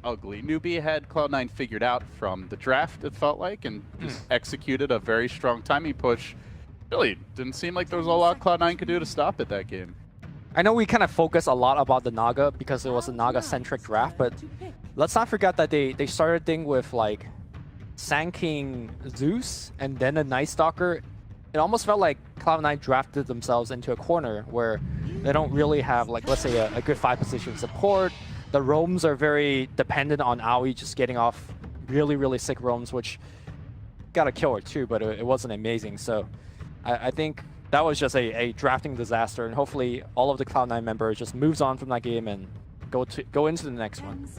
ugly. NewBee had Cloud9 figured out from the draft, it felt like, and just executed a very strong timing push. Really didn't seem like there was a lot Cloud9 could do to stop it that game. I know we kind of focus a lot about the Naga because it was a Naga-centric draft, but let's not forget that they started thing with like Sand King Zeus and then a Night Stalker. It almost felt like Cloud9 drafted themselves into a corner where they don't really have, like, let's say a good 5-position support. The roams are very dependent on Aoi just getting off really, really sick roams, which got a kill or two, but it wasn't amazing. So I think that was just a drafting disaster, and hopefully all of the Cloud9 members just moves on from that game and go into the next one.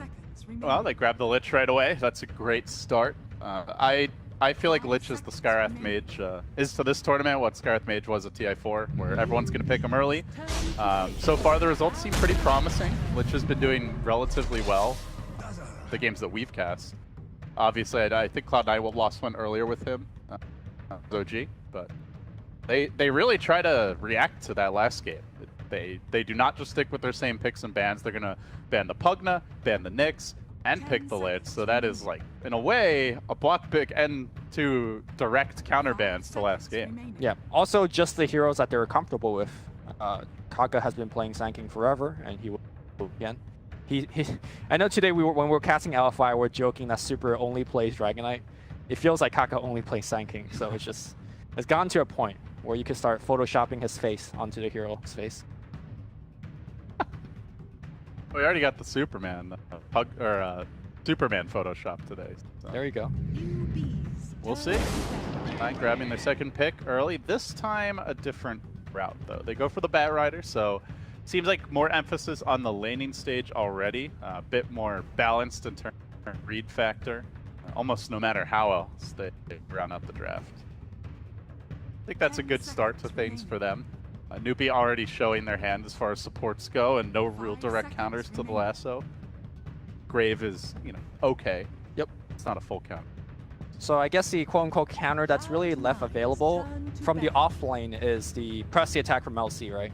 Well, they grabbed the Lich right away. That's a great start. I feel like Lich is the Skywrath Mage, is to this tournament what Skywrath Mage was at TI4, where everyone's going to pick him early. So far the results seem pretty promising. Lich has been doing relatively well the games that we've cast. Obviously, I think Cloud9 lost one earlier with him, OG, but they really try to react to that last game. They do not just stick with their same picks and bans. They're going to ban the Pugna, ban the Nyx, and pick the Lich, so that is, like, in a way, a block pick and 2 direct counter bans to last game. Yeah, also just the heroes that they're comfortable with. Kaka has been playing Sand King forever, and he will again. I know today when we were casting LFI, we're joking that Super only plays Dragon Knight. It feels like Kaka only plays Sand King, so it's gotten to a point where you can start photoshopping his face onto the hero's face. We already got the Superman Superman Photoshop today. So. There you go. We'll see. Nine grabbing their second pick early. This time a different route though. They go for the Bat Rider, so seems like more emphasis on the laning stage already. A bit more balanced in terms of read factor. Almost no matter how else they round out the draft. I think that's a good start to things for them. NewBee already showing their hand as far as supports go, and no real direct counters to the lasso. Grave is, okay. Yep. It's not a full counter. So I guess the quote-unquote counter that's really left available from the offlane is the press the attack from LC, right?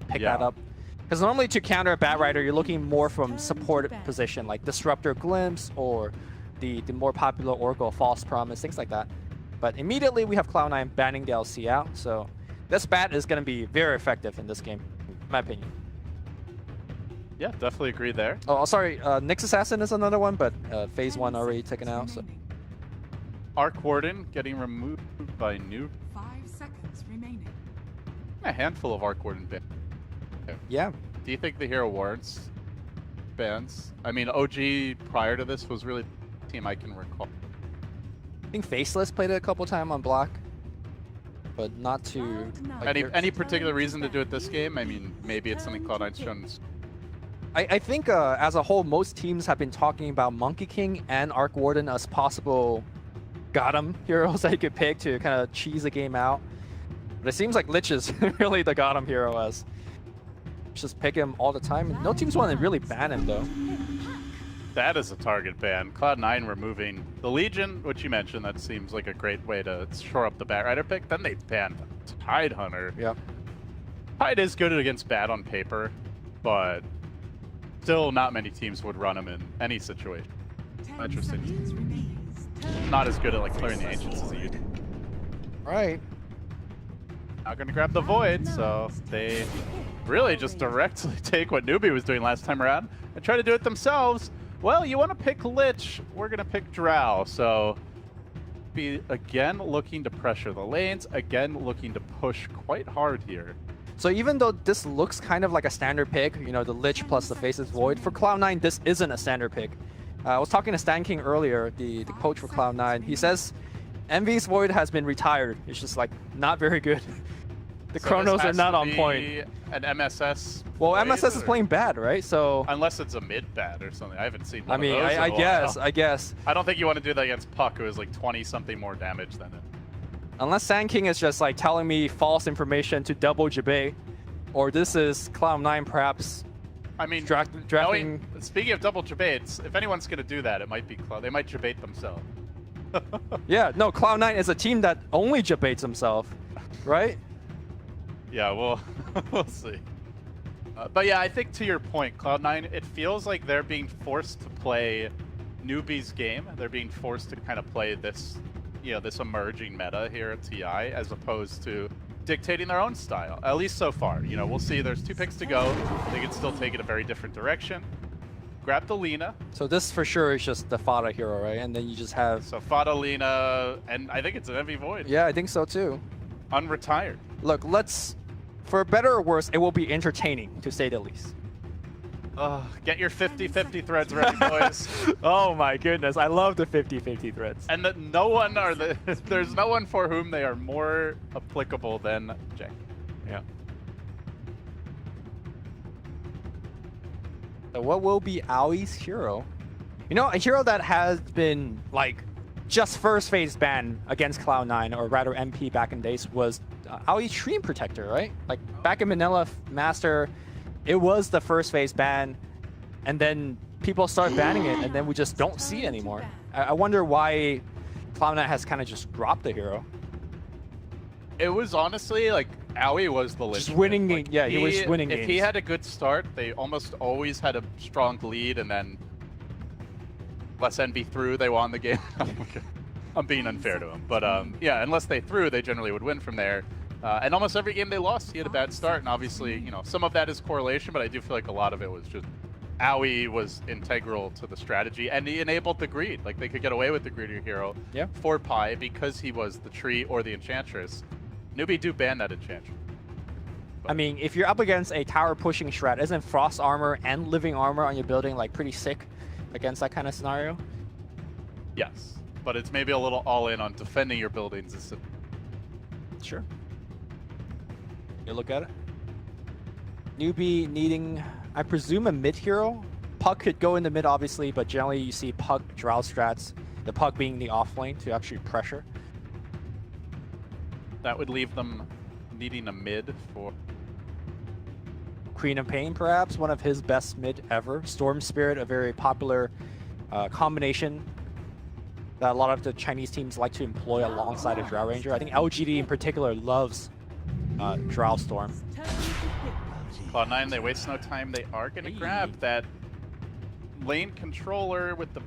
Pick that up. Because normally to counter a Bat Rider, you're looking more from support position, like Disruptor Glimpse or the more popular Oracle False Promise, things like that. But immediately we have Cloud9 banning the LC out, so this bat is going to be very effective in this game, in my opinion. Yeah, definitely agree there. Oh, sorry, Nyx Assassin is another one, but phase 1 already taken out. So. Arc Warden getting removed by New. 5 seconds remaining. A handful of Arc Warden bans. Yeah. Do you think the hero warrants bans? I mean, OG prior to this was really the team I can recall. I think Faceless played it a couple times on block, but not to... Like, any particular reason to do it this game? I mean, maybe it's something Cloud9's shown. I think as a whole, most teams have been talking about Monkey King and Arc Warden as possible Gotham heroes that you could pick to kind of cheese the game out. But it seems like Lich is really the Gotham hero, as just pick him all the time. No teams want to really ban him, though. That is a target ban. Cloud9 removing the Legion, which you mentioned. That seems like a great way to shore up the Bat Rider pick. Then they banned Tide Hunter. Yep. Tide is good against Bat on paper, but still not many teams would run him in any situation. Interesting. Not as good at like clearing the Ancients as he used to. Right. Not going to grab the Void, so they really just directly take what NewBee was doing last time around and try to do it themselves. Well, you want to pick Lich, we're going to pick Drow, so be again looking to pressure the lanes, again looking to push quite hard here. So even though this looks kind of like a standard pick, you know, the Lich plus the Faceless Void, for Cloud9 this isn't a standard pick. I was talking to Sand King earlier, the coach for Cloud9. He says Envy's Void has been retired. It's just like not very good. The so Chronos are not on point. An MSS. Well, MSS is playing bad, right? So unless it's a mid bad or something. I haven't seen one I mean, of those I guess. I don't think you want to do that against Puck, who is like 20-something more damage than it. Unless Sand King is just like telling me false information to double Jabay, or this is Cloud9 perhaps. I mean, drafting. Speaking of double Jabates, if anyone's going to do that, it might be Cloud. They might Jabate themselves. Yeah, no, Cloud9 is a team that only Jabates himself, right? Yeah, well, we'll see. But yeah, I think to your point, Cloud9, it feels like they're being forced to play NewBee's game. They're being forced to kind of play this, this emerging meta here at TI, as opposed to dictating their own style. At least so far. We'll see. There's 2 picks to go. They can still take it a very different direction. Grab the Lina. So this for sure is just the Fada hero, right? And then you just have... So Fada, Lina, and I think it's an Envy Void. Yeah, I think so too. Unretired. Look, for better or worse, it will be entertaining, to say the least. Get your 50-50 threads ready, boys. Oh my goodness, I love the 50-50 threads. And that there's no one for whom they are more applicable than Jake. Yeah. So what will be Aui's hero? A hero that has been just first phase banned against Cloud9, or rather MP back in days, was Aui's Stream Protector, right? Back in Manila Master, it was the first phase ban, and then people start banning it, and then we just don't see it anymore. I wonder why Cloud9 has kind of just dropped the hero. It was honestly Aoi was the just winning. He was winning games. If he had a good start, they almost always had a strong lead, and then unless NB threw, they won the game. I'm being unfair to him, but yeah, unless they threw, they generally would win from there. And almost every game they lost, he had a bad start, and obviously, some of that is correlation, but I do feel like a lot of it was just Aoi was integral to the strategy, and he enabled the greed. They could get away with the greedier hero for Pi because he was the tree or the Enchantress. NewBee do ban that Enchantress. I mean, if you're up against a tower pushing Shred, isn't Frost Armor and Living Armor on your building pretty sick against that kind of scenario? Yes, but it's maybe a little all-in on defending your buildings. Sure. You look at it. NewBee needing, I presume, a mid hero. Puck could go in the mid, obviously, but generally you see Puck Drow strats, the Puck being the off lane to actually pressure. That would leave them needing a mid for Queen of Pain, perhaps, one of his best mid ever. Storm Spirit, a very popular combination that a lot of the Chinese teams like to employ alongside a Drow Ranger. I think LGD in particular loves Drow Storm. Cloud9, they waste no time. They are going to grab that lane controller with the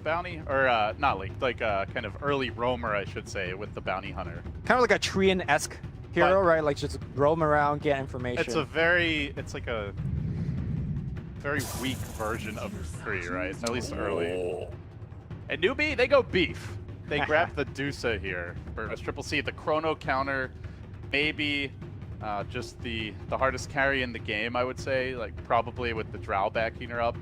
bounty, or not lane, kind of early roamer, I should say, with the bounty hunter. Kind of like a Treant-esque hero, right? Just roam around, get information. It's like a very weak version of Tree, right? At least early. And NewBee, they go beef. They grab the Dusa here for Triple C. The Chrono counter, maybe just the hardest carry in the game, I would say. Probably with the Drow backing her up.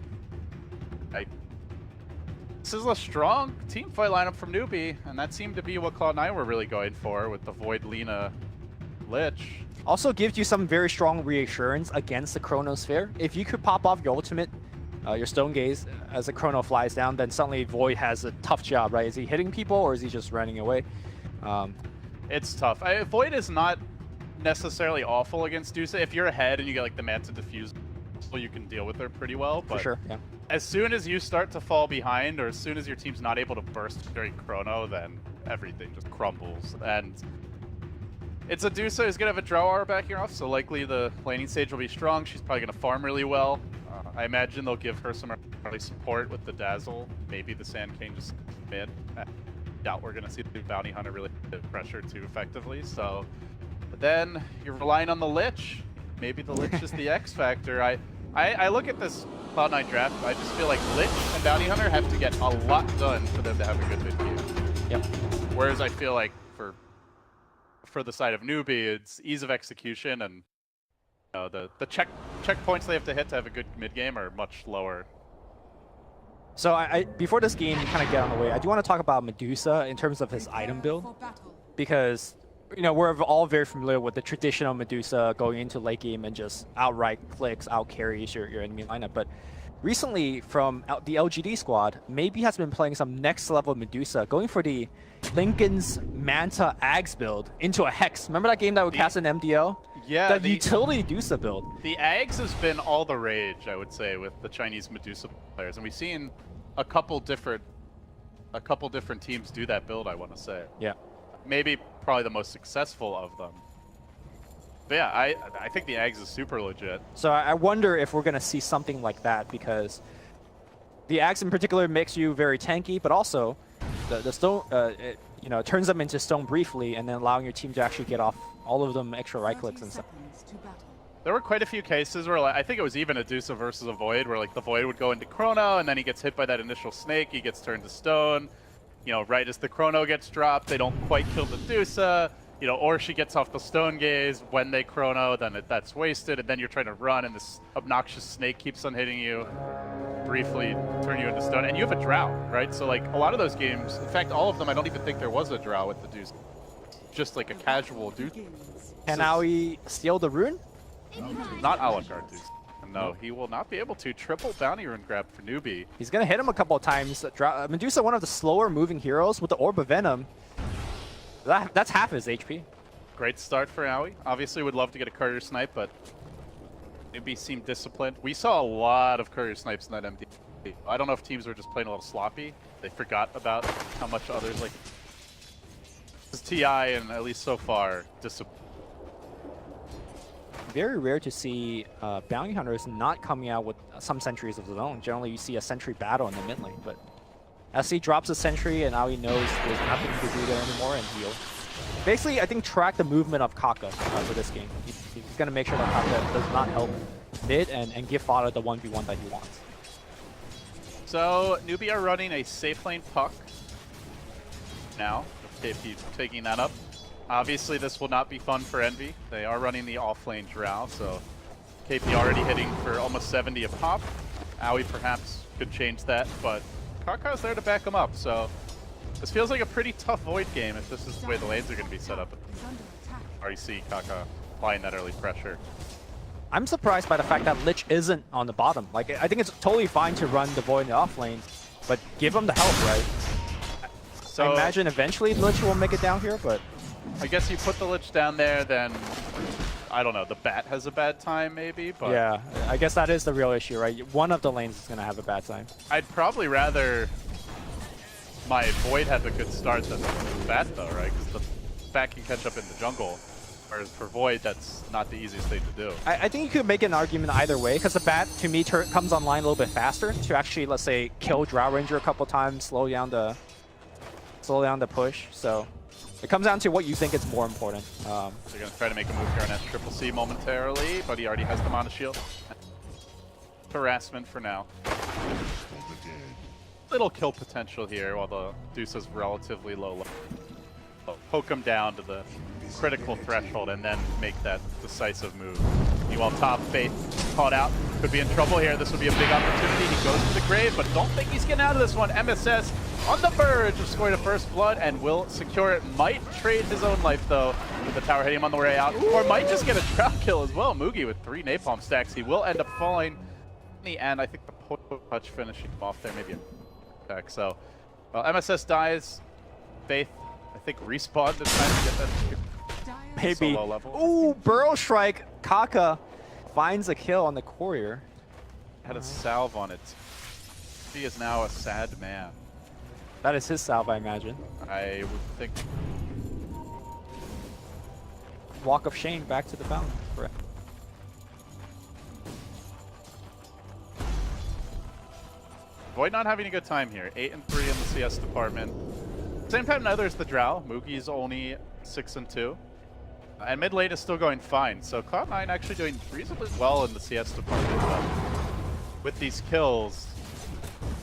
This is a strong team fight lineup from NewBee, and that seemed to be what Cloud9 were really going for with the Void, Lina, Lich. Also gives you some very strong reassurance against the Chronosphere. If you could pop off your ultimate, your Stone Gaze, as the Chrono flies down, then suddenly Void has a tough job, right? Is he hitting people, or is he just running away? It's tough. Void is not necessarily awful against Dusa. If you're ahead and you get the Manta Diffuse, you can deal with her pretty well. But for sure, yeah. As soon as you start to fall behind, or as soon as your team's not able to burst during Chrono, then everything just crumbles. And it's a Dusa who's going to have a Drow Aura backing off, so likely the laning stage will be strong. She's probably going to farm really well. I imagine they'll give her some early support with the Dazzle. Maybe the Sand King just mid. I doubt we're going to see the Bounty Hunter really hit pressure too effectively. So then you're relying on the Lich. Maybe the Lich is the X factor. I look at this Cloud9 draft, I just feel like Lich and Bounty Hunter have to get a lot done for them to have a good mid game. Yep. Whereas I feel like for the side of NewBee, it's ease of execution, and the checkpoints they have to hit to have a good mid game are much lower. So before this game kind of get on the way, I do want to talk about Medusa in terms of his item build, because we're all very familiar with the traditional Medusa going into late game and just outright clicks, out carries your enemy lineup. But recently, from the LGD squad, maybe has been playing some next level Medusa, going for the Lincoln's Manta Ags build into a Hex. Remember that game that would cast an MDL? Yeah, the utility Medusa build. The Ags has been all the rage, I would say, with the Chinese Medusa players, and we've seen a couple different teams do that build, I want to say. Yeah. Maybe probably the most successful of them. But yeah, I think the Ags is super legit. So I wonder if we're going to see something like that, because the Axe in particular makes you very tanky, but also the stone, you know, turns them into stone briefly, and then allowing your team to actually get off all of them extra right clicks and stuff. There were quite a few cases where, like, I think it was even a Dusa versus a Void, where like the Void would go into Chrono, and then he gets hit by that initial snake, he gets turned to stone. You know, right as the Chrono gets dropped, they don't quite kill the Dusa. You know, or she gets off the stone gaze when they chrono, then that's wasted, and then you're trying to run, and this obnoxious snake keeps on hitting you, briefly turn you into stone, and you have a drow, right? So like a lot of those games, in fact, all of them, I don't even think there was a drow with the Deuce, just like a casual Deuce. Can Aoi steal the rune? Not a la carte Deuce. No, he will not be able to. Triple bounty rune grab for NewBee. He's gonna hit him a couple of times. Medusa, one of the slower moving heroes with the Orb of Venom. That's half his HP. Great start for Aoi. Obviously would love to get a courier snipe, but NewBee seemed disciplined. We saw a lot of courier snipes in that MD. I don't know if teams were just playing a little sloppy. They forgot about how much others like. This is TI, and at least so far, disciplined. Very rare to see bounty hunters not coming out with some sentries of their own. Generally, you see a sentry battle in the mid lane, but SC drops a sentry, and Aoi knows there's nothing to do there anymore, and heal. Basically, I think track the movement of Kaka for this game. He's going to make sure that Kaka does not help mid and give fodder the 1v1 that he wants. So, NewBee are running a safe lane puck now, with KP taking that up. Obviously, this will not be fun for Envy. They are running the off-lane Drow, so KP already hitting for almost 70 a pop. Aoi perhaps could change that, but Kaka's there to back him up, so this feels like a pretty tough Void game if this is the way the lanes are going to be set up. Already see Kaka applying that early pressure. I'm surprised by the fact that Lich isn't on the bottom. Like, I think it's totally fine to run the Void in the off lane, but give him the help, right? So I imagine eventually Lich will make it down here, but I guess you put the Lich down there, then I don't know, the Bat has a bad time maybe, but yeah, I guess that is the real issue, right? One of the lanes is going to have a bad time. I'd probably rather my Void have a good start than the Bat though, right? Because the Bat can catch up in the jungle, whereas for Void, that's not the easiest thing to do. I think you could make an argument either way, because the Bat, to me, comes online a little bit faster to actually, let's say, kill Drow Ranger a couple times, slow down the push, so it comes down to what you think is more important. They're going to try to make a move here on Triple C momentarily, but he already has the Mana Shield. Harassment for now. Little kill potential here while the Deuce is relatively low. Poke him down to the critical threshold and then make that decisive move. Meanwhile, top Faith caught out. Could be in trouble here. This would be a big opportunity. He goes to the grave, but don't think he's getting out of this one. MSS on the verge of scoring a first blood and will secure it. Might trade his own life though with the tower hitting him on the way out, or might just get a trap kill as well. Mugi with 3 napalm stacks. He will end up falling in the end. I think the touch finishing him off there, maybe a attack. So MSS dies. Faith, I think, respawned this time to get that maybe. So low level. Ooh, Burrow Strike. Kaka finds a kill on the courier. Had a salve on it. He is now a sad man. That is his salve, I imagine. I would think. Walk of shame back to the fountain. Correct. Void not having a good time here. 8-3 in the CS department. Same time, neither's the Drow. Mugi's only 6-2. And mid lane is still going fine. So Cloud9 actually doing reasonably well in the CS department. But with these kills,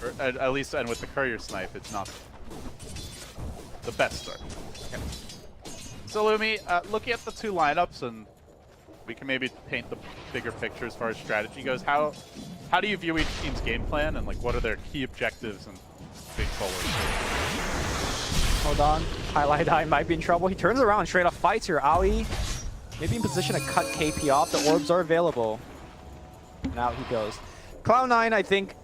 or at least, and with the courier snipe, it's not the best start. Okay. So Lumi, looking at the two lineups, and we can maybe paint the bigger picture as far as strategy goes. How do you view each team's game plan, and like what are their key objectives and big forwards? Hold on, Highlight Eye might be in trouble. He turns around and straight up fights here. Aoi maybe in position to cut KP off. The orbs are available. Now he goes. Cloud9, I think,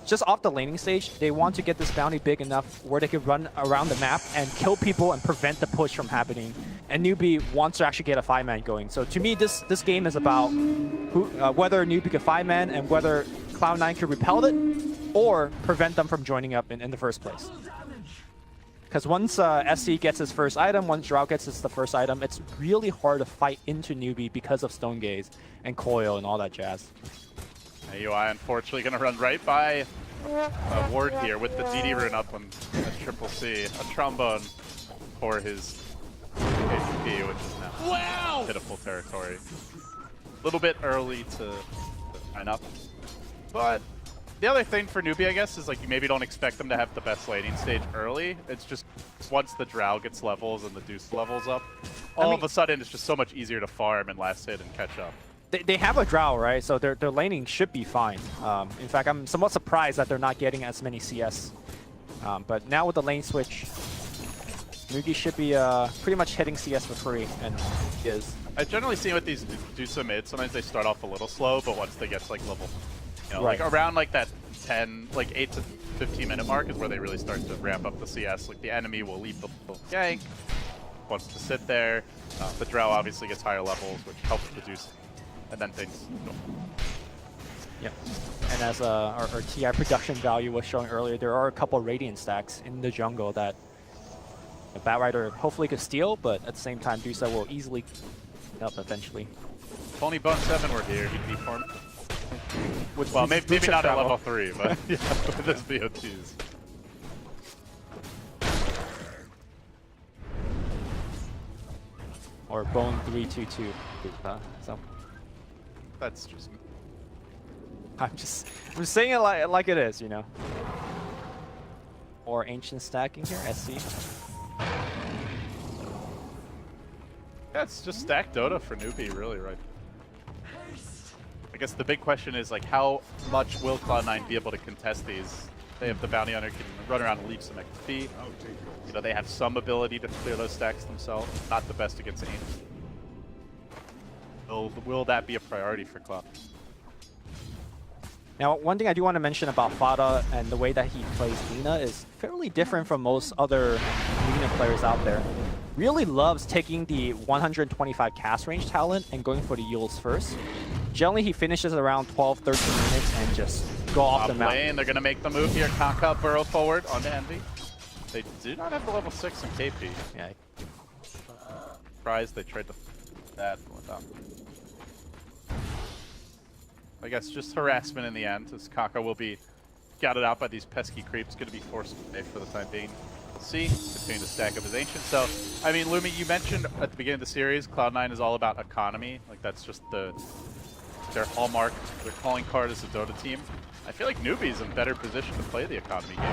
just off the laning stage, they want to get this bounty big enough where they can run around the map and kill people and prevent the push from happening. And NewBee wants to actually get a 5-man going. So to me, this game is about whether NewBee can 5-man and whether Cloud9 can repel it or prevent them from joining up in the first place. Because once SC gets his first item, once Drow gets the first item, it's really hard to fight into NewBee because of Stone Gaze and Coil and all that jazz. AUI unfortunately going to run right by a ward here with the DD rune up on a triple C. A trombone for his HP, which is now pitiful territory. A little bit early to line up. But the other thing for NewBee, I guess, is like you maybe don't expect them to have the best laning stage early. It's just once the Drow gets levels and the Deuce levels up, all of a sudden it's just so much easier to farm and last hit and catch up. They have a Drow, right? So their laning should be fine. In fact, I'm somewhat surprised that they're not getting as many CS. But now with the lane switch, NewBee should be pretty much hitting CS for free, and he is. I generally see with these Dusa mid, sometimes they start off a little slow, but once they get to like level, you know, like around like that 10, like 8 to 15 minute mark is where they really start to ramp up the CS. Like the enemy will leave the gank, wants to sit there. The Drow obviously gets higher levels, which helps reduce, and then things go. Yeah, and as our TI production value was showing earlier, there are a couple Radiant stacks in the jungle that a Batrider hopefully could steal, but at the same time, Dusa will easily up eventually. If only Bone 7 were here, he'd be farmed. Well, maybe not at level 3, but yeah, with his BO2s. Or Bone 322. So That's just. I'm just saying it like it is, you know. Or ancient stacking here, SC. Yeah, it's just stacked Dota for NewBee, really, right? I guess the big question is, like, how much will Cloud9 be able to contest these? They have the Bounty Hunter can run around and leave some XP. You know, they have some ability to clear those stacks themselves. Not the best against aim. Will that be a priority for Cloud? Now, one thing I do want to mention about Fada and the way that he plays Lina is fairly different from most other Lina players out there. Really loves taking the 125 cast range talent and going for the Yules first. Generally, he finishes around 12, 13 minutes and just go off the mountain. They're going to make the move here. Kaka burrow forward onto Envy. They do not have the level 6 in KP. Yeah. Surprised they tried to that without. I guess just harassment in the end, as Kaka will be scouted out by these pesky creeps, going to be forced away for the time being. We'll see, continue to stack up his Ancient. So, I mean, Lumi, you mentioned at the beginning of the series, Cloud9 is all about economy. Like, that's just their hallmark, their calling card as a Dota team. I feel like NewBee's in better position to play the economy game.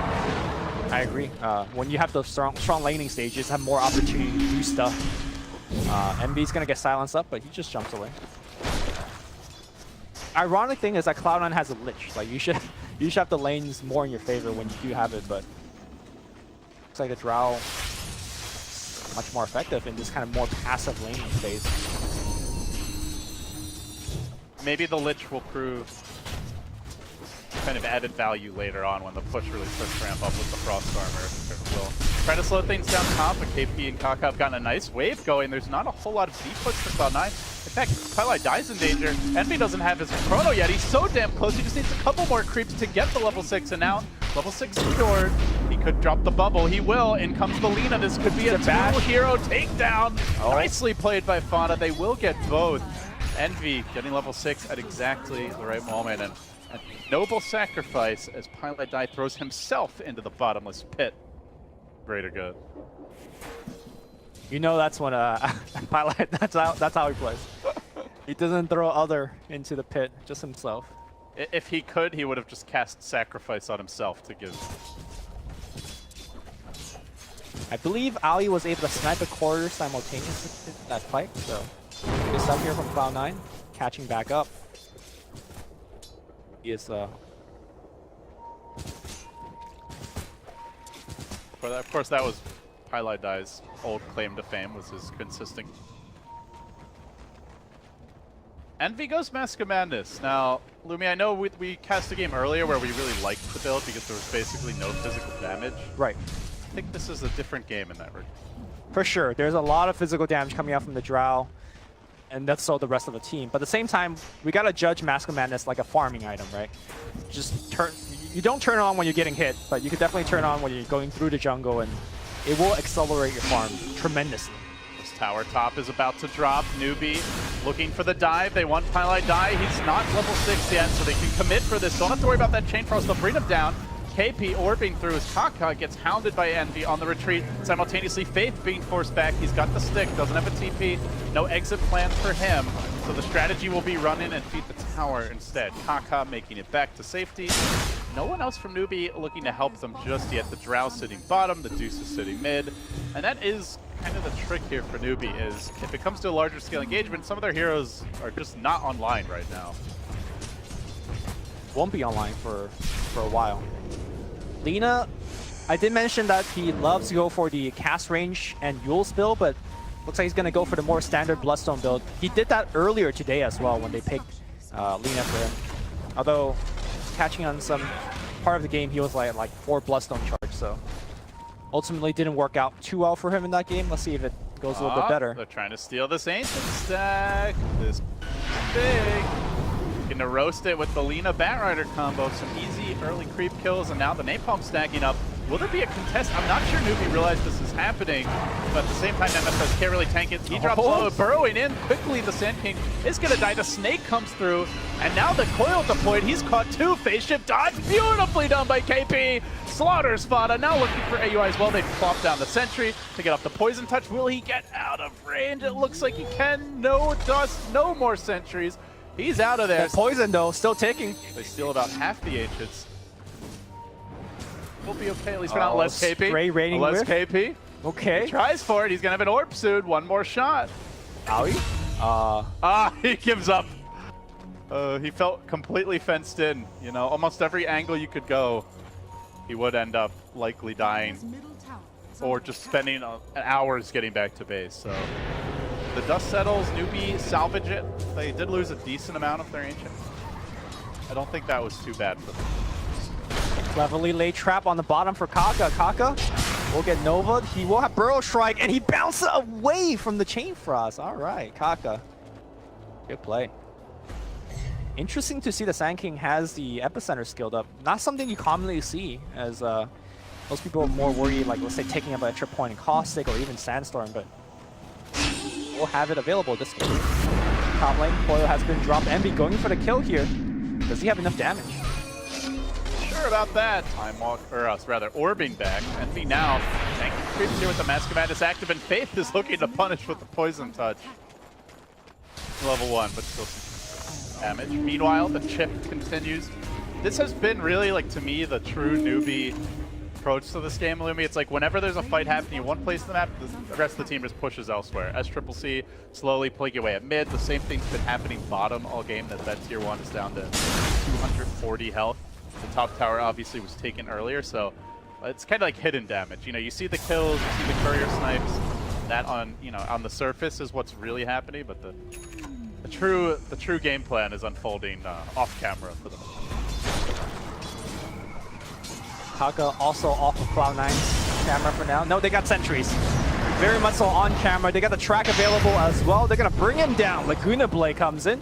I agree. When you have those strong laning stages, have more opportunity to do stuff. MB's going to get silenced up, but he just jumps away. Ironic thing is that Cloud9 has a Lich. Like you should have the lanes more in your favor when you do have it, but looks like the Drow is much more effective in this kind of more passive laning phase. Maybe the Lich will prove kind of added value later on when the push really starts to ramp up with the Frost Armor. Will try to slow things down top, but KP and Kaka have gotten a nice wave going. There's not a whole lot of deep push for Cloud9. In fact, Twilight is in danger. Envy doesn't have his Chrono yet. He's so damn close. He just needs a couple more creeps to get the level 6. And now, level 6 secured. He could drop the bubble. He will. In comes the Lina. This could be a two-hero takedown. Oh. Nicely played by Fada. They will get both. Envy getting level 6 at exactly the right moment. And a noble sacrifice as Pilot throws himself into the bottomless pit. Greater good. You know that's when Pilot, that's how he plays. He doesn't throw other into the pit, just himself. If he could, he would have just cast Sacrifice on himself to give. I believe Ali was able to snipe a quarter simultaneously in that fight, so good stuff here from Cloud9, catching back up. He is But of course, that was Highlight Die's old claim to fame, was his consistent. Envy goes Mask of Madness. Now, Lumi, I know we cast a game earlier where we really liked the build because there was basically no physical damage. Right. I think this is a different game in that regard. For sure. There's a lot of physical damage coming out from the Drow, and that's so the rest of the team. But at the same time, we gotta judge Mask of Madness like a farming item, right? Just you don't turn it on when you're getting hit, but you could definitely turn it on when you're going through the jungle and it will accelerate your farm tremendously. This tower top is about to drop. NewBee looking for the dive. They want Pylite die. He's not level 6 yet, so they can commit for this. Don't have to worry about that Chain Frost. They'll bring him down. KP orbing through his Kaka, gets hounded by Envy on the retreat. Simultaneously, Faith being forced back. He's got the stick, doesn't have a TP. No exit plan for him. So the strategy will be run in and feed the tower instead. Kaka making it back to safety. No one else from NewBee looking to help them just yet. The Drow sitting bottom, the Deuce is sitting mid. And that is kind of the trick here for NewBee, is if it comes to a larger scale engagement, some of their heroes are just not online right now. Won't be online for a while. Lina, I did mention that he loves to go for the cast range and Yule's build, but looks like he's going to go for the more standard Bloodstone build. He did that earlier today as well when they picked Lina for him. Although, catching on some part of the game, he was like 4 Bloodstone charge, so ultimately didn't work out too well for him in that game. Let's see if it goes a little bit better. They're trying to steal this Ancient stack. This big. Gonna roast it with the Lina Batrider combo. Some easy early creep kills, and now the Napalm stacking up. Will there be a contest? I'm not sure NewBee realized this is happening, but at the same time, MSS can't really tank it. He drops low, burrowing in quickly. The Sand King is gonna die. The Snake comes through, and now the coil deployed. He's caught 2. Phase shift dodge, beautifully done by KP. Slaughters Fada, now looking for AUI as well. They plop down the Sentry to get up the Poison Touch. Will he get out of range? It looks like he can. No dust, no more Sentries. He's out of there. That poison though, still ticking. They steal about half the Ancients. We'll be okay, at least we're not less KP. Spray rating less whiff. KP. Okay. He tries for it. He's gonna have an orb soon. One more shot. Owie. He gives up. He felt completely fenced in. You know, almost every angle you could go, he would end up likely dying, or just spending hours getting back to base. So the dust settles. NewBee salvage it. They did lose a decent amount of their Ancient. I don't think that was too bad for them. Cleverly laid trap on the bottom for Kaka. Kaka will get Nova. He will have Burrow Strike, and he bounces away from the Chain Frost. All right, Kaka. Good play. Interesting to see the Sand King has the Epicenter skilled up. Not something you commonly see, as most people are more worried, like, let's say, taking up an extra point in Caustic or even Sandstorm, but we'll have it available this game. Top lane, Coil has been dropped. Envy going for the kill here. Does he have enough damage? Sure about that. Time Walk, or rather, orbing back. Envy now. Tank creeps here with the Mask of Madness active, and Faith is looking to punish with the Poison Touch. Level 1, but still some damage. Meanwhile, the chip continues. This has been really, like, to me, the true NewBee approach to this game, Lumi. It's like whenever there's a fight happening in one place in the map, the rest of the team just pushes elsewhere. SCCC slowly pulling away at mid. The same thing's been happening bottom all game, that tier 1 is down to 240 health. The top tower obviously was taken earlier, so it's kind of like hidden damage. You know, you see the kills, you see the courier snipes. That on, you know, on the surface is what's really happening, but the true game plan is unfolding off camera for them. Kaka also off of Cloud9's camera for now. No, they got sentries. Very much so on camera. They got the track available as well. They're going to bring him down. Laguna Blade comes in.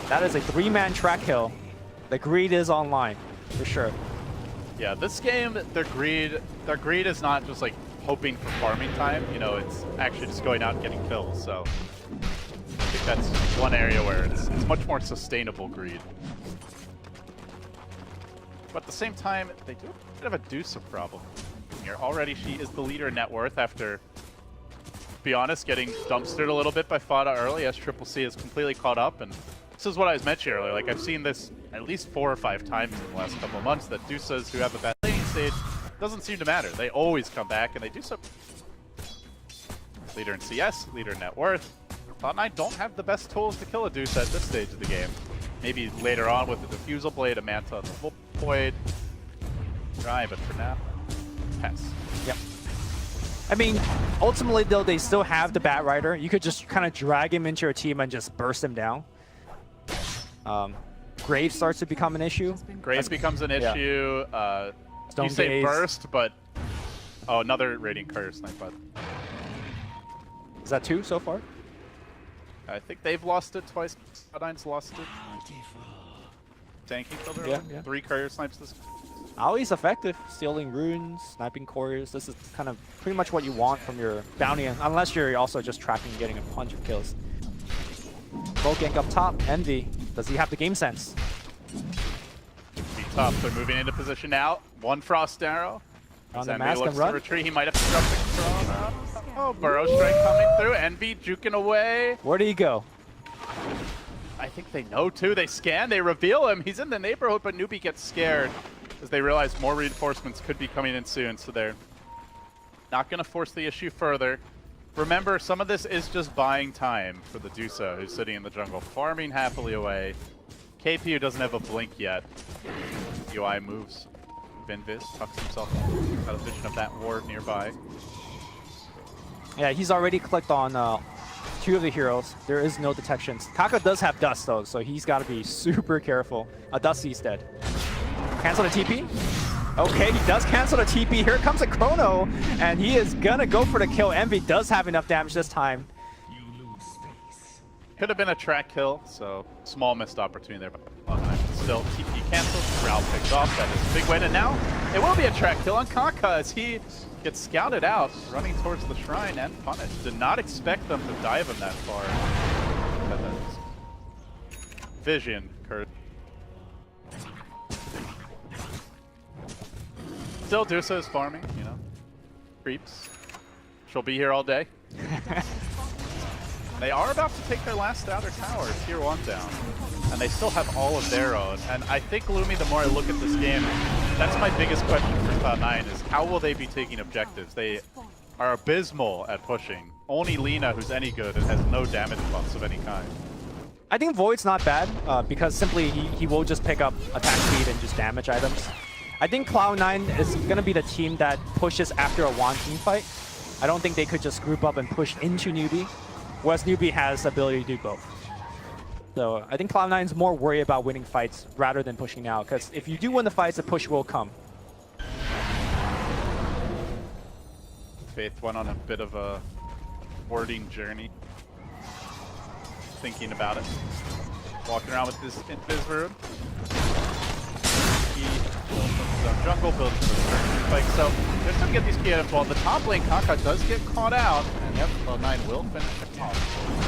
That is a 3-man track kill. The greed is online, for sure. Yeah, this game, their greed is not just like hoping for farming time. You know, it's actually just going out and getting kills. So I think that's one area where it's much more sustainable greed. But at the same time, they do a bit of a Deuce problem here. Already she is the leader in net worth after, to be honest, getting dumpstered a little bit by Fada early. SCCC is completely caught up, and this is what I was mentioning earlier. Like, I've seen this at least 4 or 5 times in the last couple of months, that Deuces who have a bad laning stage doesn't seem to matter. They always come back, and they do so. Leader in CS, leader in net worth. Cloud9 don't have the best tools to kill a Deuce at this stage of the game. Maybe later on with the Diffusal Blade, a Manta, the Full Void. Try, but for now, pass. Yep. I mean, ultimately, though, they still have the Batrider. You could just kind of drag him into your team and just burst him down. Graves starts to become an issue. Graves becomes an issue. You say Gaze. burst, but... Oh, another Radiant Courier Snipe. Is that 2 so far? I think they've lost it twice. Cloud9's lost it. Tanking still there. Yeah. 3 Courier Snipes this. Aoi's effective, stealing runes, sniping couriers. This is kind of pretty much what you want from your bounty, unless you're also just tracking and getting a bunch of kills. Low gank up top, Envy. Does he have the game sense? Be tough. They're moving into position now. One frost arrow. On the Envy mask looks and to run. retreat. He might have to jump the Chrono. Oh, Burrow Strike coming through. Envy juking away. Where did he go? I think they know too. They scan, they reveal him. He's in the neighborhood, but NewBee gets scared as they realize more reinforcements could be coming in soon, so they're not going to force the issue further. Remember, some of this is just buying time for the Dusa, who's sitting in the jungle, farming happily away. KPU doesn't have a blink yet. UI moves. Vinvis tucks himself out of vision of that ward nearby. Yeah, he's already clicked on 2 of the heroes. There is no detections. Kaka does have dust though, so he's got to be super careful. Dusty's dead. Cancel the TP. Okay, he does cancel the TP. Here comes a Chrono, and he is gonna go for the kill. Envy does have enough damage this time. Could have been a track kill, so small missed opportunity there. But still, TP canceled. Rao picked off. That is a big win, and now it will be a track kill on Kaka as he gets scouted out, running towards the shrine and punished. Did not expect them to dive him that far. Vision, Kurt. Still, Dusa is farming, you know. Creeps. She'll be here all day. They are about to take their last outer tower, tier 1 down. And they still have all of their own. And I think, Lumi, the more I look at this game, that's my biggest question for Cloud9 is how will they be taking objectives? They are abysmal at pushing. Only Lina, who's any good, and has no damage buffs of any kind. I think Void's not bad because simply he will just pick up attack speed and just damage items. I think Cloud9 is going to be the team that pushes after a one team fight. I don't think they could just group up and push into NewBee, whereas NewBee has the ability to do both. So I think Cloud9's more worried about winning fights rather than pushing now, because if you do win the fights, the push will come. Faith went on a bit of a wording journey. Thinking about it. Walking around with this Invis rune. He builds his own jungle, builds his own spike. So they're still get these key items. While the top lane, Kaka does get caught out. And yep, Cloud9 will finish the top.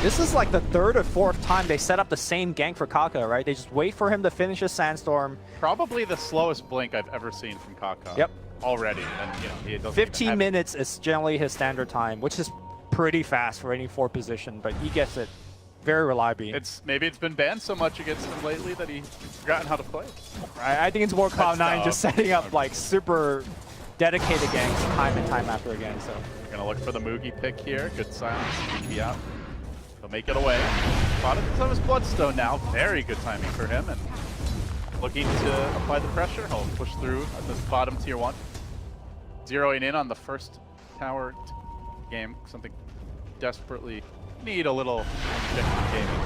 This is like the 3rd or 4th time they set up the same gank for Kaka, right? They just wait for him to finish his Sandstorm. Probably the slowest blink I've ever seen from Kaka. Yep. Already. And you know, he doesn't 15 minutes is generally his standard time, which is pretty fast for any 4 position, but he gets it very reliably. Maybe it's been banned so much against him lately that he's forgotten how to play. I think it's more Cloud9 just setting up like super dedicated ganks time and time after again. So we're gonna look for the Mugi pick here. Good silence. TP out. He'll make it away. Spotted some of his Bloodstone now. Very good timing for him, and looking to apply the pressure. He'll push through at this bottom tier 1. Zeroing in on the first tower game. Something desperately need a little objective gaming.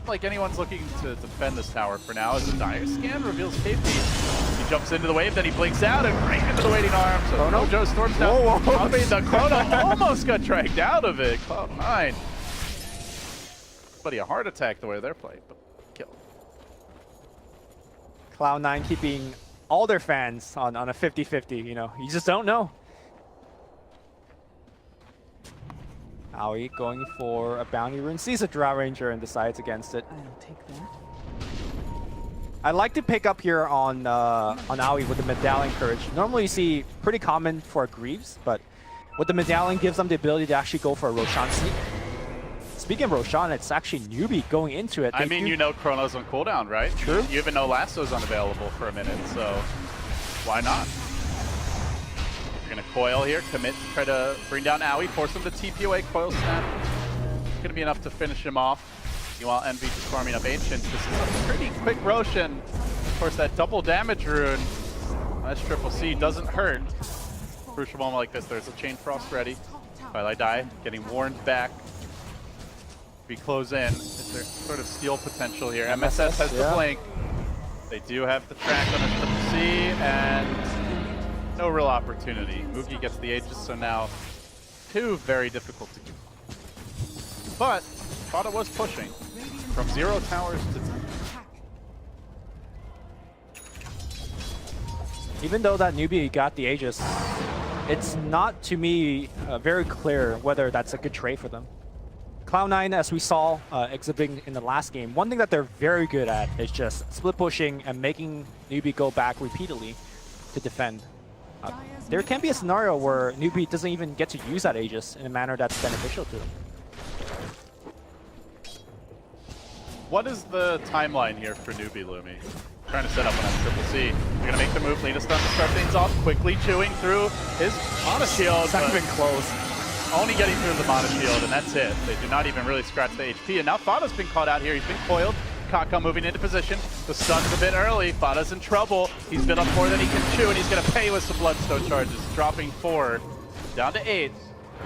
Like anyone's looking to defend this tower for now as a dire scan reveals KP. He jumps into the wave, then he blinks out and right into the waiting arms. So Mojo storms down. Whoa. The Chrono almost got dragged out of it. Cloud9. Buddy, a heart attack the way they're playing, but kill. Cloud9 keeping all their fans on a 50-50, you know. You just don't know. Aoi going for a bounty rune, sees a Drow Ranger and decides against it. I'll take that. I like to pick up here on Aoi with the Medallion Courage. Normally you see pretty common for Greaves, but with the Medallion gives them the ability to actually go for a Roshan sneak. Speaking of Roshan, it's actually NewBee going into it. I mean, you know Chrono's on cooldown, right? True. You even know Lasso's unavailable for a minute, so why not? We're gonna coil here, commit to try to bring down Aoi, force him to TP away, coil snap. Gonna be enough to finish him off. Meanwhile, Envy just farming up Ancients. This is a pretty quick Roshan. Of course, that double damage rune, that's Triple C, doesn't hurt. Crucial moment like this, there's a Chain Frost ready. Twilight Die, getting warned back. We close in. Is there sort of steal potential here? MSS has the blink. They do have the track on a Triple C, and no real opportunity. Mugi gets the Aegis, so now 2 very difficult to do. But thought it was pushing from 0 towers to 10. Even though that NewBee got the Aegis, it's not, to me, very clear whether that's a good trade for them. Cloud9, as we saw exhibiting in the last game, one thing that they're very good at is just split pushing and making NewBee go back repeatedly to defend. There can be a scenario where NewBee doesn't even get to use that Aegis in a manner that's beneficial to them. What is the timeline here for NewBee, Lumi? Trying to set up on Triple C. They're gonna make the move, lead us down to start things off, quickly chewing through his mana shield. It's not even close. Only getting through the mana shield, and that's it. They do not even really scratch the HP, and now Fada's been caught out here. He's been coiled. Kaka moving into position. The stun's a bit early. Fada's in trouble. He's been up more than he can chew, and he's gonna pay with some Bloodstone charges. Dropping 4, down to 8.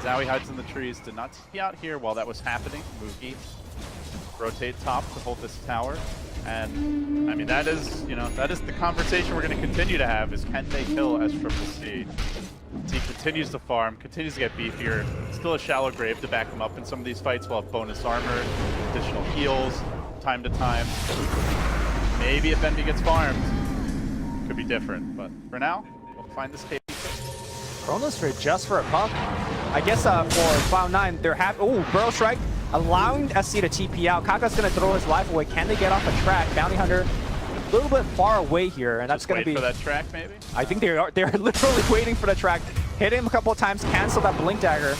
Now he hides in the trees. Did not see out here while that was happening. Moogie rotate top to hold this tower. And I mean, that is, you know, that is the conversation we're going to continue to have, is can they kill S-Triple-C? He continues to farm, continues to get beefier. Still a shallow grave to back him up in some of these fights. We'll have bonus armor, additional heals, time to time. Maybe if Envy gets farmed, could be different. But for now, we'll find this KP. Chronos for just for a puck. I guess for Cloud9, they're happy. Oh, Burrow Strike, allowing SC to TP out. Kaka's going to throw his life away. Can they get off a track? Bounty Hunter a little bit far away here, and that's going to be for that track, maybe. I think they're literally waiting for the track. Hit him a couple of times, cancel that blink dagger,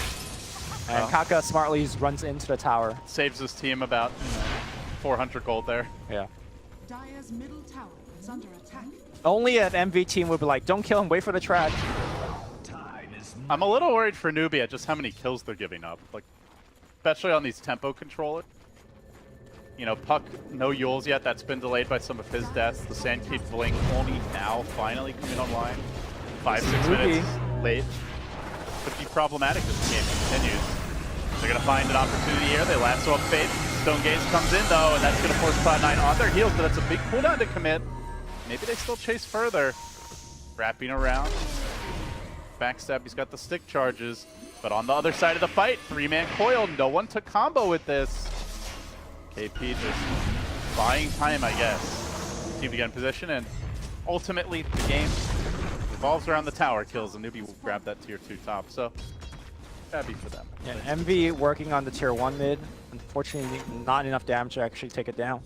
and Kaka smartly runs into the tower. Saves his team about 400 gold there. Yeah. Dire's middle tower is under attack. Only an MV team would be like, don't kill him, wait for the track. I'm a little worried for NewBee at just how many kills they're giving up, like especially on these tempo controllers. You know, Puck, no Yules yet. That's been delayed by some of his deaths. The Sandkeep Blink only now finally coming online. 5-6 minutes late. Could be problematic as the game continues. They're going to find an opportunity here. They lasso up Fate. Stone Gaze comes in though, and that's going to force Cloud9 on their heels, but that's a big cooldown to commit. Maybe they still chase further. Wrapping around. Backstab, he's got the stick charges. But on the other side of the fight, 3-man coil. No one to combo with this. KP just buying time, I guess. Team to get in position, and ultimately the game revolves around the tower kills, and NewBee will grab that tier 2 top. So, happy for them. Yeah, MV working on the tier 1 mid. Unfortunately, not enough damage to actually take it down.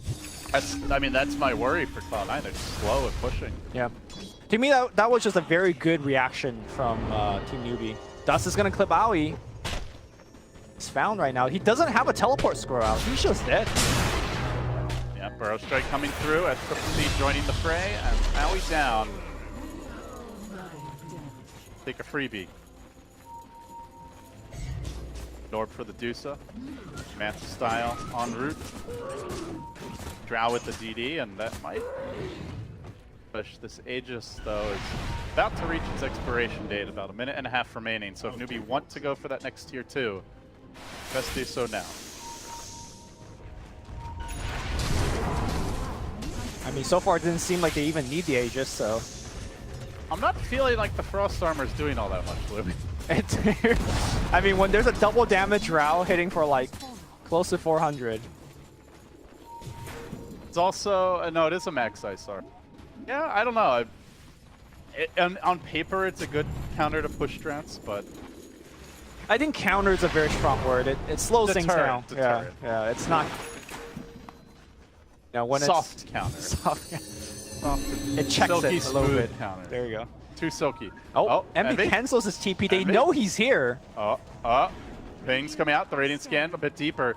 I mean, that's my worry for Cloud9. They're just slow at pushing. Yeah. To me, that was just a very good reaction from Team NewBee. Dust is going to clip Aoi. He's found right now. He doesn't have a teleport scroll out. He's just dead. Yeah, Burrow Strike coming through as Triple C joining the fray, and Aoi down. Take a freebie. Orb for the Dusa. Manta style en route. Drow with the DD, and that might push. This Aegis, though, is about to reach its expiration date, about 1.5 minutes remaining. So if NewBee want to go for that next tier 2, best do so now. I mean, so far it didn't seem like they even need the Aegis, so... I'm not feeling like the Frost Armor is doing all that much, Libby. I mean, when there's a double damage Drow hitting for like close to 400. It's also, no, it is a max ice armor. Yeah, I don't know. On paper, it's a good counter to push strats, but... I think counter is a very strong word. It slows things down. Deterrent. Yeah, it's not... You know, when soft it's... counter. Soft, yeah. Soft It checks silky, it a little bit. Counter. There you go. Too silky. Oh, Envy cancels his TP. They know he's here. Pings coming out. The Radiant scan a bit deeper.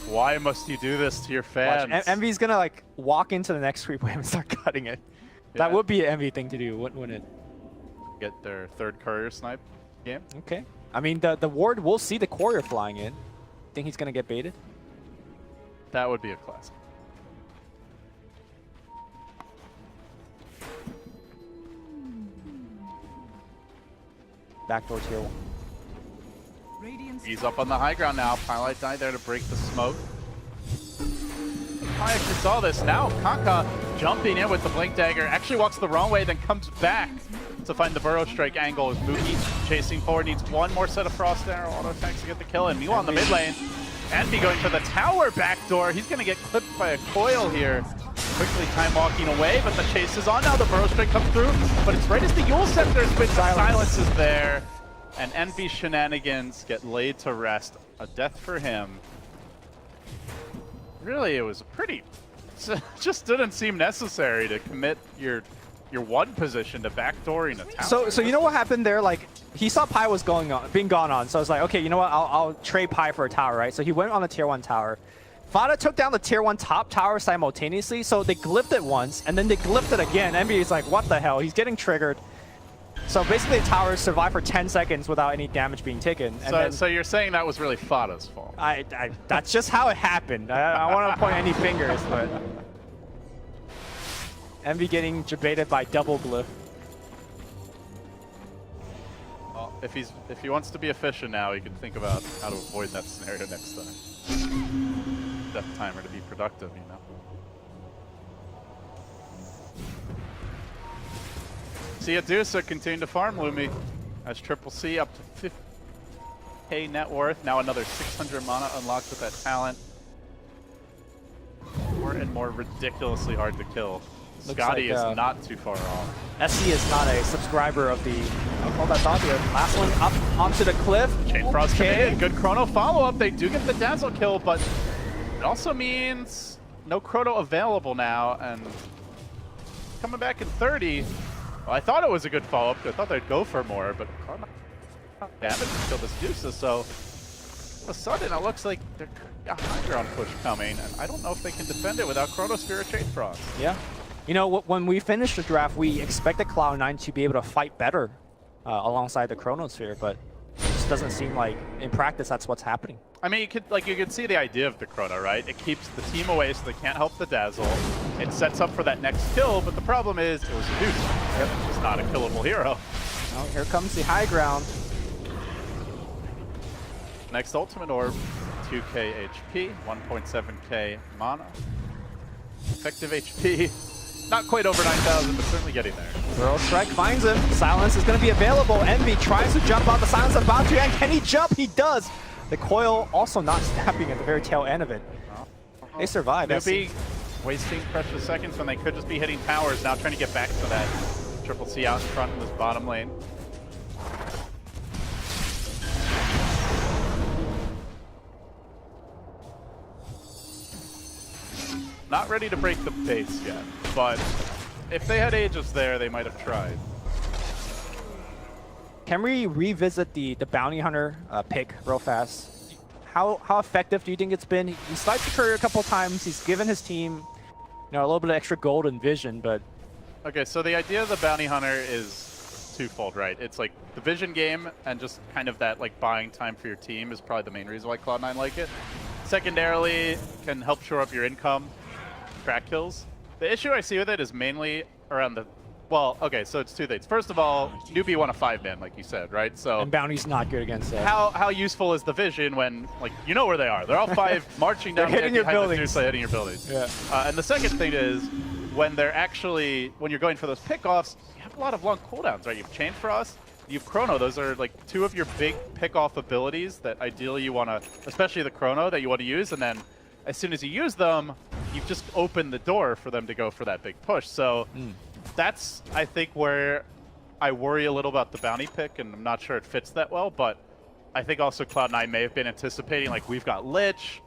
Why must you do this to your fans? Envy's gonna like walk into the next creep wave and start cutting it. Yeah. That would be an Envy thing to do, wouldn't it? Get their 3rd courier snipe game. Okay. I mean, the ward will see the courier flying in. Think he's gonna get baited? That would be a classic. Backdoor tier 1. He's up on the high ground now. Pilot died there to break the smoke. I actually saw this now. Kaka jumping in with the Blink Dagger. Actually walks the wrong way, then comes back to find the Burrow Strike angle. As Moogie chasing forward, needs one more set of Frost Arrow auto attacks to get the kill. And meanwhile in the mid lane, Envy going for the tower backdoor. He's going to get clipped by a coil here. quickly time walking away, but the chase is on now. The Burrow Strike comes through, but it's right as the Yule Scepter is quick. Silence is there, and NB shenanigans get laid to rest. A death for him. Really, it was a pretty... just didn't seem necessary to commit your one position to backdooring a tower. So you know what happened there? Like, he saw Pi was being gone on, so I was like, okay, you know what? I'll trade Pi for a tower, right? So he went on the tier 1 tower. Fada took down the tier 1 top tower simultaneously, so they glyphed it once, and then they glyphed it again. NBA is like, what the hell? He's getting triggered. So basically, the towers survived for 10 seconds without any damage being taken. And so you're saying that was really Fada's fault? That's just how it happened. I don't want to point any fingers, but... Envy getting debated by double glyph. Well, if he wants to be efficient now, he can think about how to avoid that scenario next time. Death timer to be productive, you know. See Adusa continue to farm Lumi as Triple C up to 50k net worth. Now another 600 mana unlocked with that talent. More and more ridiculously hard to kill. Scotty is not too far off. SC is not a subscriber of the... I'll call that thought here. Last one up onto the cliff. Chain Frost committed. Good Chrono follow-up. They do get the Dazzle kill, but it also means no Chrono available now. And coming back in 30, well, I thought it was a good follow-up. I thought they'd go for more, but damage to kill this Deuces. So all of a sudden, it looks like there's a high ground push coming, and I don't know if they can defend it without Chronosphere or Chain Frost. Yeah. You know, when we finished the draft, we expected Cloud9 to be able to fight better alongside the Chronosphere, but it just doesn't seem like, in practice, that's what's happening. I mean, you could see the idea of the Chrono, right? It keeps the team away so they can't help the Dazzle. It sets up for that next kill, but the problem is it was a Deuce. Yep. It's just not a killable hero. Well, here comes the high ground. Next Ultimate Orb, 2k HP, 1.7k mana. Effective HP. Not quite over 9,000, but certainly getting there. Burrow Strike finds him. Silence is going to be available. Envy tries to jump out. The Silence about to, and can he jump? He does. The coil also not snapping at the very tail end of it. They survive. NewBee wasting precious seconds when they could just be hitting towers. Now trying to get back to that Triple C out in front in this bottom lane. Not ready to break the base yet, but if they had Aegis there, they might have tried. Can we revisit the Bounty Hunter pick real fast? How effective do you think it's been? He sniped the courier a couple times. He's given his team, a little bit of extra gold and vision, but... Okay, so the idea of the Bounty Hunter is twofold, right? It's like the vision game and just kind of that like buying time for your team is probably the main reason why Cloud9 like it. Secondarily, can help shore up your income. Track kills. The issue I see with it is mainly around the... Well, okay, so it's two things. First of all, NewBee won a 5-man, like you said, right? So and Bounty's not good against that. How useful is the vision when, like, you know where they are? They're all 5 marching down hitting your buildings. Hitting your buildings. Yeah. And the second thing is, when you're going for those pickoffs, you have a lot of long cooldowns, right? You have Chain Frost, you have Chrono. Those are like 2 of your big pick-off abilities that ideally you want to, especially the Chrono, that you want to use, and then as soon as you use them, you've just opened the door for them to go for that big push. So that's, I think, where I worry a little about the bounty pick, and I'm not sure it fits that well, but I think also Cloud9 may have been anticipating, like, we've got Lich,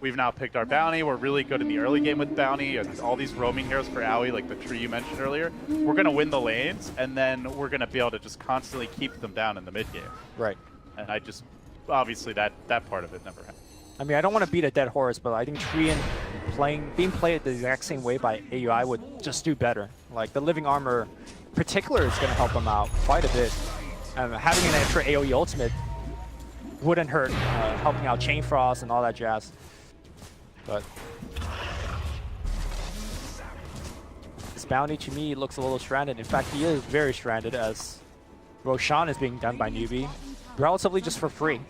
we've now picked our bounty, we're really good in the early game with bounty, and all these roaming heroes for AoE, like the tree you mentioned earlier, we're going to win the lanes, and then we're going to be able to just constantly keep them down in the mid game. Right. And I just, obviously that part of it never happened. I mean, I don't want to beat a dead horse, but I think Treant being played the exact same way by AUI would just do better. Like, the Living Armor in particular is going to help him out quite a bit. Having an extra AoE ultimate wouldn't hurt, helping out Chain Frost and all that jazz. But this bounty to me looks a little stranded. In fact, he is very stranded, as Roshan is being done by NewBee, relatively just for free.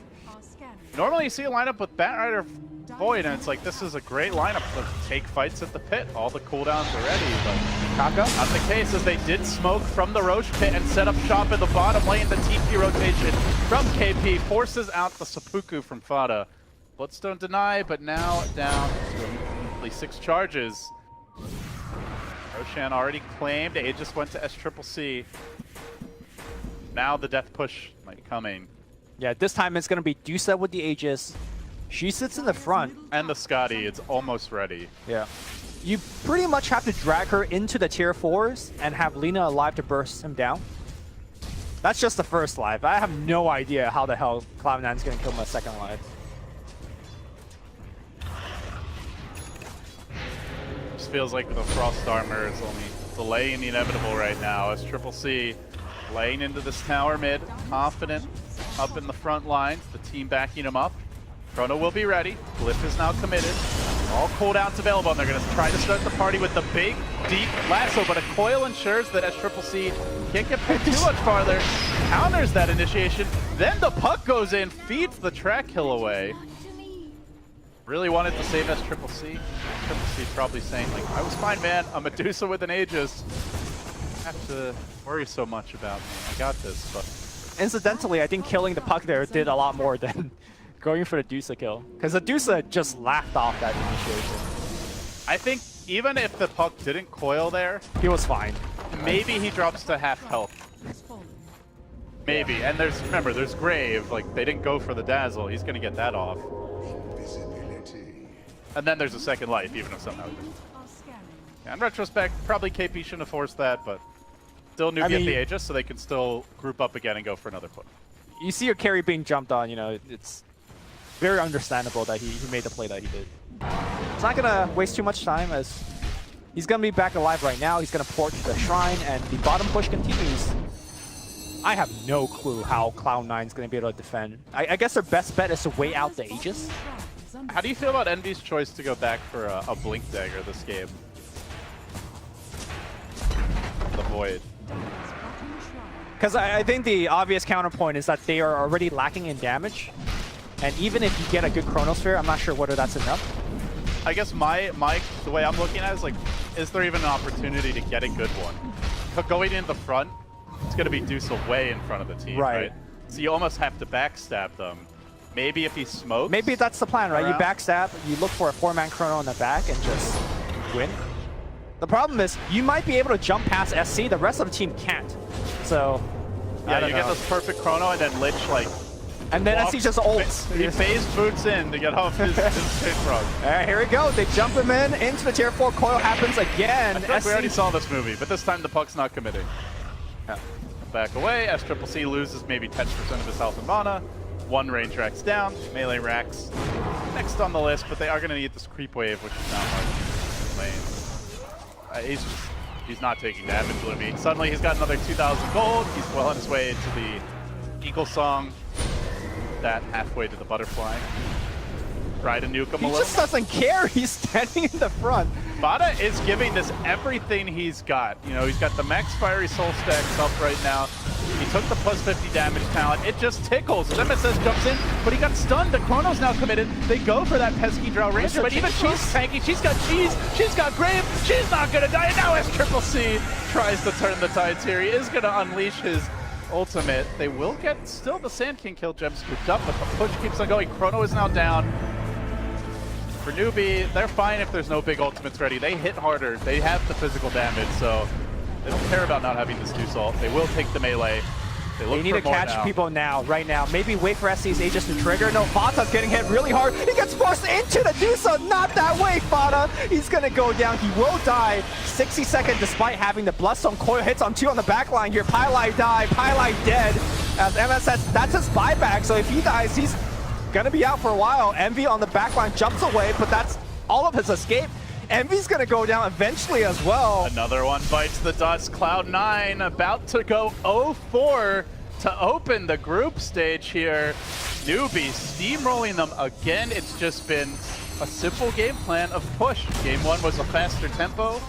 Normally you see a lineup with Batrider Void, and it's like, this is a great lineup to take fights at the pit. All the cooldowns are ready, but Kaka? Not the case, as they did smoke from the Roche pit and set up shop in the bottom lane. The TP rotation from KP forces out the seppuku from Fada. Bloodstone deny, but now down to only 6 charges. Roshan already claimed. Aegis went to SCCC. Now the death push like coming. Yeah, this time it's gonna be Dusa with the Aegis. She sits in the front. And the Scotty is almost ready. Yeah. You pretty much have to drag her into the tier 4s and have Lina alive to burst him down. That's just the first life. I have no idea how the hell Cloud9 is gonna kill him a second life. Just feels like the Frost Armor is only delaying the inevitable right now as CCC laying into this tower mid, confident up in the front lines, the team backing him up. Chrono will be ready. Glyph is now committed. All cooldowns available, and they're going to try to start the party with the big, deep lasso, but a coil ensures that SCCC can't get too much farther. Counters that initiation. Then the puck goes in, feeds the track kill away. Really wanted to save SCCC. SCCC probably saying, like, I was fine, man. I'm Medusa with an Aegis. I have to worry so much about me. I got this, but... Incidentally, I think killing the puck there did a lot more than going for the Dusa kill. Because the Dusa just laughed off that initiation. I think even if the puck didn't coil there, He was fine. maybe he drops to half health. Maybe. And there's, remember, there's Grave. Like, they didn't go for the Dazzle. He's going to get that off. And then there's a second life, even if somehow. Yeah, in retrospect, probably KP shouldn't have forced that, but still NewBee at the Aegis, so they can still group up again and go for another push. You see your carry being jumped on, you know, it's very understandable that he made the play that he did. It's not gonna waste too much time as he's gonna be back alive right now. He's gonna port to the shrine and the bottom push continues. I have no clue how Cloud9 is gonna be able to defend. I guess their best bet is to wait out the Aegis. How do you feel about Envy's choice to go back for a Blink Dagger this game? The Void. Because I think the obvious counterpoint is that they are already lacking in damage. And even if you get a good Chronosphere, I'm not sure whether that's enough. I guess the way I'm looking at it is like, is there even an opportunity to get a good one? But going in the front, it's going to be Dusa way in front of the team, right? So you almost have to backstab them. Maybe if he smokes. Maybe that's the plan, right? around. You backstab, you look for a 4-man Chrono in the back and just win. The problem is, you might be able to jump past SC, the rest of the team can't. So, yeah, you get this perfect Chrono and then Lich like... And then SC just ults. He phase boots in to get off his pit frog. Alright, here we go. They jump him in into the tier 4. Coil happens again. I feel like we already saw this movie, but this time the puck's not committing. Yeah. Back away, SCCC loses maybe 10% of his health and mana. 1 range racks down, melee racks next on the list, but they are going to need this creep wave, which is not much lane. He's not taking damage, Livy. Suddenly he's got another 2,000 gold. He's well on his way to the Eagle Song. That halfway to the butterfly. Try to nuke him a little. He just doesn't care. He's standing in the front. Bada is giving this everything he's got. You know, he's got the max fiery soul stacks up right now. He took the plus 50 damage talent. It just tickles. MSS jumps in, but he got stunned. The Chrono's now committed. They go for that pesky Drow Ranger, but even she's tanky. She's got cheese. She's got Grave. She's not gonna die. And now SCCC tries to turn the tides here. He is gonna unleash his ultimate. They will get still the Sand King kill gem scooped up, but the push keeps on going. Chrono is now down. For NewBee, they're fine if there's no big ultimates ready. They hit harder. They have the physical damage, so they don't care about not having this 2 salt. They will take the melee. They need to catch people now, right now. Maybe wait for SC's Aegis to trigger. No, Fata's getting hit really hard. He gets forced into the Dusa. Not that way, Fata. He's going to go down. He will die. 60 seconds despite having the Bloodstone. Coil hits on 2 on the back line here. Pylai die. Pylai dead. As MSS, that's his buyback. So if he dies, he's going to be out for a while. Envy on the back line jumps away, but that's all of his escape. Envy's going to go down eventually as well. Another one bites the dust. Cloud9 about to go 0-4 to open the group stage here. NewBee steamrolling them again. It's just been a simple game plan of push. Game 1 was a faster tempo,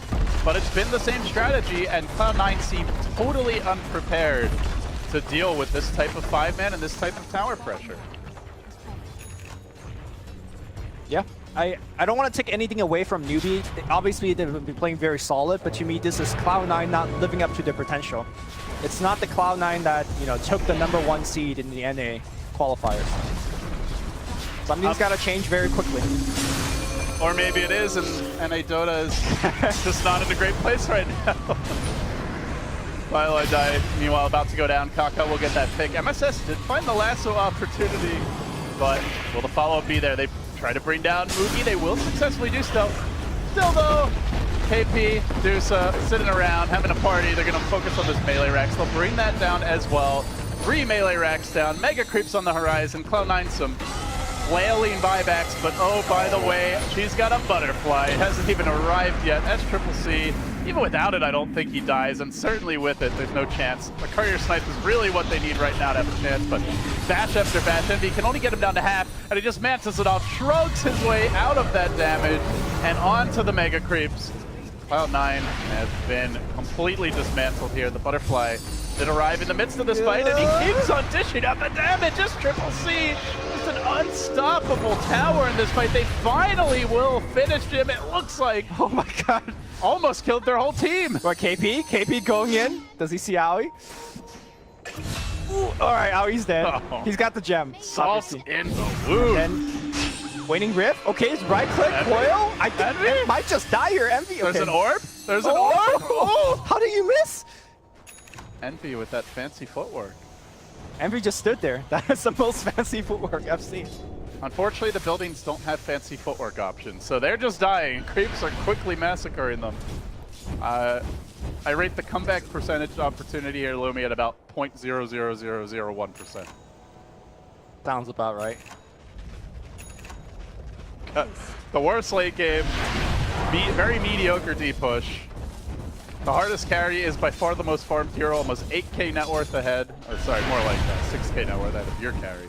but it's been the same strategy, and Cloud9 seemed totally unprepared to deal with this type of 5-man and this type of tower pressure. Yeah. I don't want to take anything away from NewBee. Obviously, they've been playing very solid, but to me, this is Cloud9 not living up to their potential. It's not the Cloud9 that, you know, took the #1 seed in the NA qualifiers. Something's got to change very quickly. Or maybe it is, and NA-Dota is just not in a great place right now. Viola died, meanwhile about to go down. Kaka will get that pick. MSS did find the lasso opportunity, but will the follow-up be there? They try to bring down Mugi. They will successfully do so. Still though, KP, Dusa, sitting around, having a party. They're going to focus on this melee racks. They'll bring that down as well. 3 melee racks down. Mega creeps on the horizon. Cloud9 some flailing buybacks, but oh, by the way, she's got a butterfly. It hasn't even arrived yet. That's Triple C. Even without it, I don't think he dies, and certainly with it, there's no chance. The courier snipe is really what they need right now to have a chance, but bash after bash, Envy can only get him down to half, and he just mantis it off, shrugs his way out of that damage, and onto the mega creeps. Cloud9 has been completely dismantled here. The butterfly did arrive in the midst of this fight, and he keeps on dishing out the damage. Just Triple C, just an unstoppable tower in this fight. They finally will finish him, it looks like. Oh my god. Almost killed their whole team. What, KP? KP going in? Does he see Aoi? Ooh, all right, Aoi's dead. Oh. He's got the gem. Salt obviously. in the wound. And waning rift. Okay, it's right click, coil. I think Envy might just die here. Envy. There's okay. an orb. There's an orb. Oh, how did you miss? Envy with that fancy footwork. Envy just stood there. That is the most fancy footwork I've seen. Unfortunately, the buildings don't have fancy footwork options, so they're just dying. Creeps are quickly massacring them. I rate the comeback percentage opportunity here, Lumi, at about 0.00001%. Sounds about right. The worst late game, very mediocre D push. The hardest carry is by far the most farmed hero, almost 8k net worth ahead. Or sorry, more like 6k net worth ahead of your carry.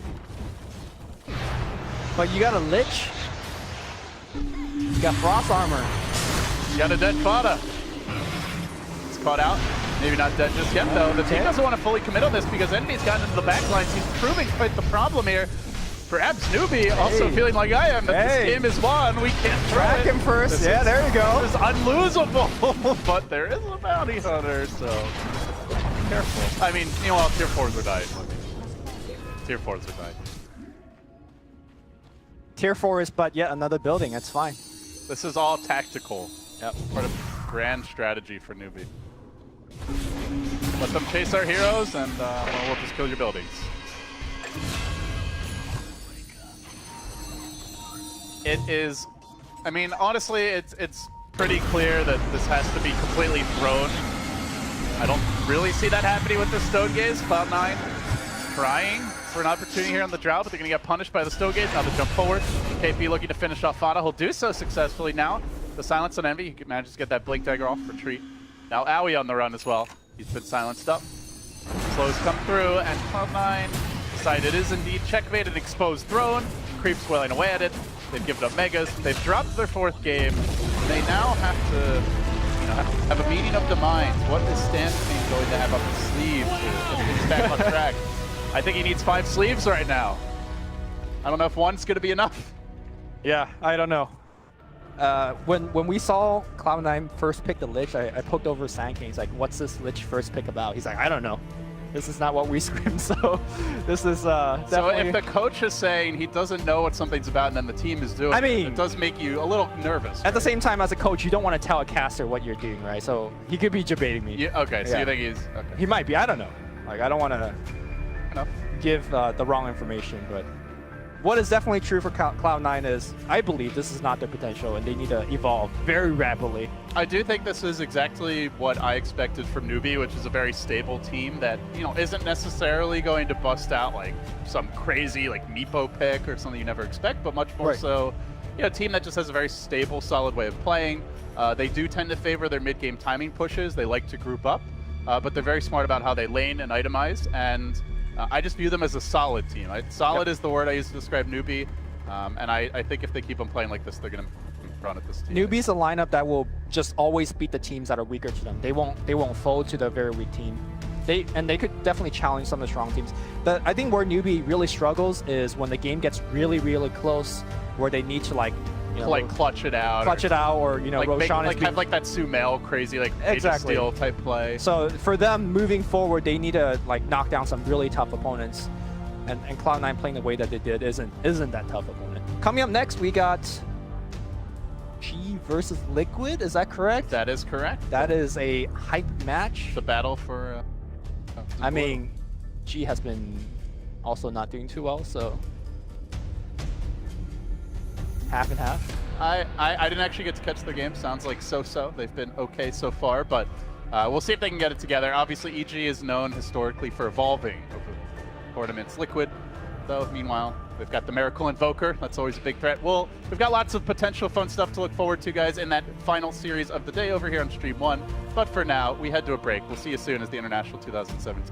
But you got a Lich. You got Frost Armor. You got a dead Fada. It's caught out. Maybe not dead just yet, though. The team doesn't want to fully commit on this because Envy's gotten into the backlines. He's proving quite the problem here. Perhaps NewBee also feeling like I am, that this game is won. We can't track him first. Yeah, there you go. This is unlosable, but there is a bounty hunter, so be careful. I mean, meanwhile, tier 4s are dying. Tier 4s are dying. Tier 4 is but yet another building. That's fine. This is all tactical. Yep. Part of grand strategy for NewBee. Let them chase our heroes, and we'll just kill your buildings. It is, I mean, honestly, it's pretty clear that this has to be completely thrown. I don't really see that happening with the Stone Gaze. Cloud9 trying for an opportunity here on the Drow, but they're going to get punished by the Stone Gaze. Now they jump forward. KP looking to finish off Fada. He'll do so successfully now. The silence on Envy. He manages to get that Blink Dagger off, retreat. Now Aoi on the run as well. He's been silenced up. Slows come through, and Cloud9 decide it is indeed checkmate, an exposed throne. Creeps wailing away at it. They've given up Megas. They've dropped their 4th game. They now have to, have a meeting of the minds. What is Stanstein going to have up his sleeve to get things back on track? I think he needs 5 sleeves right now. I don't know if one's going to be enough. Yeah, I don't know. When we saw Cloud9 first pick the Lich, I poked over Sanking. He's like, what's this Lich first pick about? He's like, I don't know. This is not what we screamed, so this is definitely... So if the coach is saying he doesn't know what something's about and then the team is doing it does make you a little nervous. At the same time, as a coach, you don't want to tell a caster what you're doing, right? So he could be debating me. Okay, so you think he's... Okay. He might be, I don't know. Like, I don't want to give the wrong information, but what is definitely true for Cloud9 is, I believe this is not their potential and they need to evolve very rapidly. I do think this is exactly what I expected from NewBee, which is a very stable team that, isn't necessarily going to bust out like some crazy like Meepo pick or something you never expect, but much more so, a team that just has a very stable, solid way of playing. They do tend to favor their mid-game timing pushes. They like to group up, but they're very smart about how they lane and itemize, and I just view them as a solid team. Solid is the word I use to describe NewBee, and I think if they keep on playing like this, they're going to run at this team. NewBee's a lineup that will just always beat the teams that are weaker to them. They won't fold to the very weak team. They could definitely challenge some of the strong teams. I think where NewBee really struggles is when the game gets really, really close, where they need to clutch it out, or Roshan have like that Sumail crazy Age of Steel type play. So for them moving forward, they need to knock down some really tough opponents, and Cloud9 playing the way that they did isn't that tough opponent. Coming up next, we got G versus Liquid, is that correct? That is correct. That is a hype match. The battle for. I mean, G has been also not doing too well, so half and half. I didn't actually get to catch the game. Sounds like so-so. They've been okay so far, but we'll see if they can get it together. Obviously, EG is known historically for evolving over tournaments. Liquid, though, meanwhile, they've got the Miracle Invoker. That's always a big threat. Well, we've got lots of potential fun stuff to look forward to, guys, in that final series of the day over here on Stream 1. But for now, we head to a break. We'll see you soon as the International 2017.